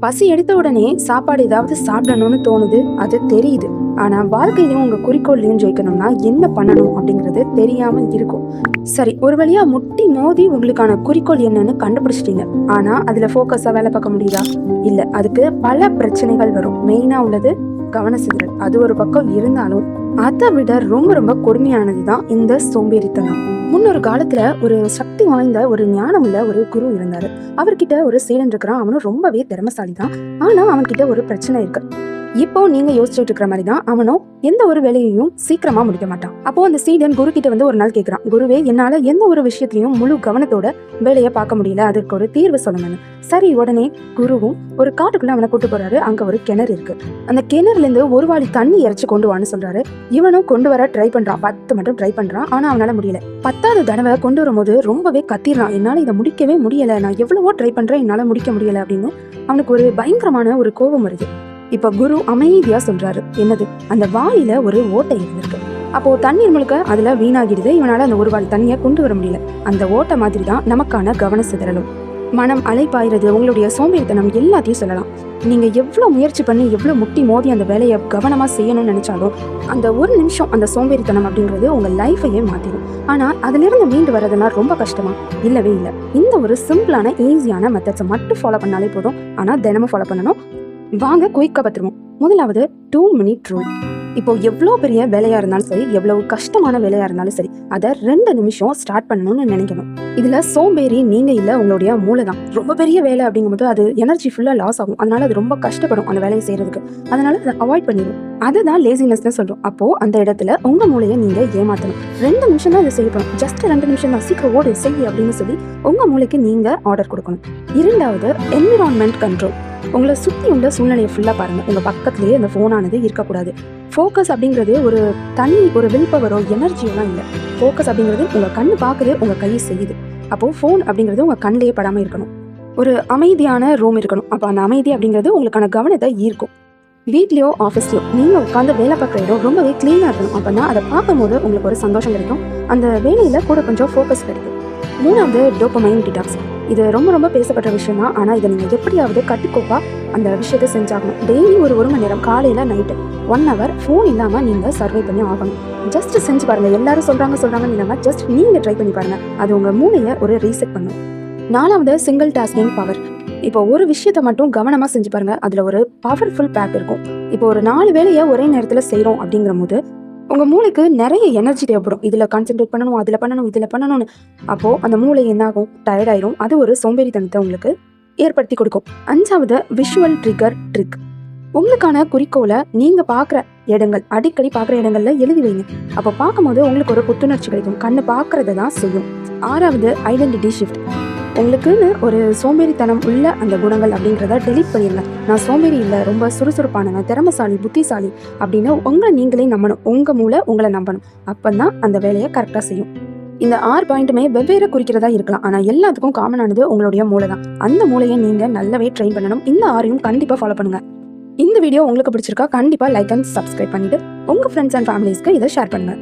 பசி எடுத்த உடனே சாப்பாடு ஏதாவது சாப்பிடணும்னு தோணுது, அது தெரியுது. ஆனா வாழ்க்கையிலும் உங்க குறிக்கோள்லையும் ஜெயிக்கணும்னா என்ன பண்ணணும் அப்படிங்கிறது தெரியாம இருக்கும். சரி, ஒரு வழியா முட்டி மோதி உங்களுக்கான குறிக்கோள் என்னன்னு கண்டுபிடிச்சிட்டீங்க. ஆனா அதுல ஃபோக்கஸா வேலை பார்க்க முடியுதா? இல்ல, அதுக்கு பல பிரச்சனைகள் வரும். மெயினா உள்ளது கவனச்சிதறல். அது ஒரு பக்கம் இருந்தாலும் அதை விட ரொம்ப ரொம்ப கொடுமையானதுதான் இந்த சோம்பேறித்தனம். முன்னொரு காலத்துல ஒரு சக்தி வாய்ந்த ஒரு ஞானம் உள்ள ஒரு குரு இருந்தாரு. அவர்கிட்ட ஒரு சீடன் இருக்கிறான். அவனும் ரொம்பவே திறமசாலி தான். ஆனா அவன்கிட்ட ஒரு பிரச்சனை இருக்கு. இப்போ நீங்க யோசிச்சுட்டு இருக்கிற மாதிரி தான் அவனும் எந்த ஒரு வேலையையும் சீக்கிரமா முடிக்க மாட்டான். அப்போ அந்த சீடன் குரு கிட்ட வந்து ஒரு நாள் கேட்கிறான், குருவே, என்னால எந்த ஒரு விஷயத்திலையும் முழு கவனத்தோட வேலையை பார்க்க முடியல, அதற்கு ஒரு தீர்வு சொல்லுங்கன்னு. சரி, உடனே குருவும் ஒரு காட்டுக்குள்ள அவனை கூட்டு போறாரு. அங்க ஒரு கிணறு இருக்கு. அந்த கிணறுல இருந்து ஒரு வாளி தண்ணி இறைச்சி கொண்டு வான்னு சொல்றாரு. இவனும் கொண்டு வர ட்ரை பண்றான். 10 மட்டும் ட்ரை பண்றான். ஆனா அவனால முடியல. 10வது தடவை கொண்டு வரும்போது ரொம்பவே கத்திடுறான், என்னால இதை முடிக்கவே முடியல, நான் எவ்வளவோ ட்ரை பண்றேன், என்னால முடிக்க முடியல அப்படின்னு. அவனுக்கு ஒரு பயங்கரமான ஒரு கோபம் வருது. இப்ப குரு அமைதியா சொல்றாரு, என்னது, அந்த வாளில ஒரு ஓட்டை இருந்திருக்கு. அப்போ தண்ணீர் முழுக்க அதுல வீணாகிடுது. இவனால அந்த ஒரு வாளி தண்ணியை கொண்டு வர முடியல. அந்த ஓட்டை மாதிரி தான் நமக்கான கவன சிதறலும். மனம் அலைப்பாயிறது, உங்களுடைய சோம்பேறித்தனம் எல்லாத்தையும் சொல்லலாம். நீங்க எவ்வளவு முயற்சி பண்ணி எவ்வளவு முட்டி மோதி அந்த வேலையை கவனமா செய்யணும்னு நினைச்சாலும் அந்த ஒரு நிமிஷம் அந்த சோம்பேறித்தனம் அப்படிங்கிறது உங்க லைஃபையே மாத்திடும். ஆனா அதுல இருந்து மீண்டு வரதுன்னா ரொம்ப கஷ்டமா? இல்லவே இல்லை. இந்த ஒரு சிம்பிளான ஈஸியான மெத்தட்ஸை மட்டும் ஃபாலோ பண்ணாலே போதும். ஆனா தினமும் ஃபாலோ பண்ணணும். வாங்க குயிக்கா பத்துருவோம். முதலாவது 2 மினிட் ரூல். இப்போ எவ்வளோ பெரிய வேலையா இருந்தாலும் சரி, எவ்வளவு கஷ்டமான வேலையா இருந்தாலும் சரி, அதை 2 நிமிஷம் ஸ்டார்ட் பண்ணணும்னு நினைக்கணும். இதுல சோம்பேறி நீங்க இல்ல, உங்களுடைய மூளை தான். ரொம்ப பெரிய வேலை அப்படிங்கும்போது அது எனர்ஜி ஃபுல்லா லாஸ் ஆகும். அதனால அது ரொம்ப கஷ்டப்படும் அந்த வேலையை செய்யறதுக்கு. அதனால அதை அவாய்ட் பண்ணிடும். அதுதான் லேசினஸ்னு சொல்றோம். அப்போ அந்த இடத்துல உங்க மூளையை நீங்க ஏமாத்தணும். 2 நிமிஷம் தான் இதை செய்யணும். ஜஸ்ட் 2 நிமிஷம் தான், சீக்கிரம் ஓடு செய்ய அப்படின்னு சொல்லி உங்க மூளைக்கு நீங்க ஆர்டர் கொடுக்கணும். இரண்டாவது, என்விரான்மெண்ட் கண்ட்ரோல். உங்களை சுற்றி உள்ள சூழ்நிலையை ஃபுல்லாக பாருங்க. உங்கள் பக்கத்துலேயே அந்த ஃபோனானது இருக்கக்கூடாது. ஃபோக்கஸ் அப்படிங்கிறது ஒரு தனி ஒரு வில் பவரோ எனர்ஜியோலாம் இல்லை. ஃபோக்கஸ் அப்படிங்கிறது உங்கள் கண்ணு பார்க்குது, உங்கள் கையை செய்யுது. அப்போது ஃபோன் அப்படிங்கிறது உங்கள் கண்ணிலேயே படாமல் இருக்கணும். ஒரு அமைதியான ரூம் இருக்கணும். அப்போ அந்த அமைதி அப்படிங்கிறது உங்களுக்கான கவனத்தை ஈர்க்கும். வீட்லேயோ ஆஃபீஸ்லையோ நீங்கள் உட்காந்து வேலை பார்க்குற இடம் ரொம்பவே க்ளீனாக இருக்கணும். அப்படின்னா அதை பார்க்கும்போது உங்களுக்கு ஒரு சந்தோஷம் கிடைக்கும். அந்த வேலையில் கூட கொஞ்சம் ஃபோக்கஸ் கிடைக்கும். மூணாவது, டோபமைன் டிடாக்ஸ். இது ரொம்ப ரொம்ப பேசப்பட்ட விஷயம் தான். ஆனால் இதை நீங்கள் எப்படியாவது கட்டுக்கோப்பா அந்த விஷயத்தை செஞ்சாகணும். டெய்லி ஒரு மணி நேரம், காலையில் நைட்டு 1 hour ஃபோன் இல்லாமல் நீங்கள் சர்வை பண்ணி ஆகணும். ஜஸ்ட் செஞ்சு பாருங்கள். எல்லாரும் சொல்கிறாங்கன்னு இல்லாமல் ஜஸ்ட் நீங்கள் ட்ரை பண்ணி பாருங்கள். அது உங்கள் மூளையை ஒரு ரீசெட் பண்ணும். நாலாவது, சிங்கிள் டாஸ்கிங் பவர். இப்போ ஒரு விஷயத்த மட்டும் கவனமாக செஞ்சு பாருங்கள். அதில் ஒரு பவர்ஃபுல் பேக் இருக்கும். இப்போ ஒரு 4 வேலையை ஒரே நேரத்தில் செய்கிறோம் அப்படிங்கிற போது உங்கள் மூளைக்கு நிறைய எனர்ஜி தேவைப்படும். இதில் கான்சென்ட்ரேட் பண்ணணும், அதில் பண்ணணும், இதில் பண்ணணும்னு. அப்போது அந்த மூளை என்னாகும்? டயர்ட் ஆயிரும். அது ஒரு சோம்பேறித்தனத்தை உங்களுக்கு ஏற்படுத்தி கொடுக்கும். 5வது, விஷுவல் ட்ரிகர் ட்ரிக். உங்களுக்கான குறிக்கோளை நீங்கள் பார்க்குற இடங்கள், அடிக்கடி பார்க்குற இடங்கள்ல எழுதி வைங்க. அப்போ பார்க்கும்போது உங்களுக்கு ஒரு புத்துணர்ச்சி கிடைக்கும். கண்ணு பார்க்கறத தான் செய்யும். 6வது, ஐடென்டிட்டி ஷிஃப்ட். உங்களுக்குன்னு ஒரு சோம்பேறித்தனம் உள்ள அந்த குணங்கள் அப்படிங்கிறத டெலீட் பண்ணிடுங்க. நான் சோம்பேறி இல்லை, ரொம்ப சுறுசுறுப்பானவன், திறமசாலி, புத்திசாலி அப்படின்னு உங்களை நீங்களே நம்பணும். உங்கள் மூளை உங்களை நம்பணும். அப்போ தான் அந்த வேலையை கரெக்டாக செய்யும். இந்த 6 பாயிண்ட்டுமே வெவ்வேறு குறிக்கிறதா இருக்கலாம். ஆனால் எல்லாத்துக்கும் காமனானது உங்களுடைய மூளை தான். அந்த மூளையை நீங்கள் நல்லாவே ட்ரெயின் பண்ணணும். இந்த 6ஐயும் கண்டிப்பாக ஃபாலோ பண்ணுங்க. இந்த வீடியோ உங்களுக்கு பிடிச்சிருக்கா? கண்டிப்பாக லைக் அண்ட் சப்ஸ்கிரைப் பண்ணிட்டு உங்கள் ஃப்ரெண்ட்ஸ் அண்ட் ஃபேமிலிஸ்க்கு இதை ஷேர் பண்ணுங்க.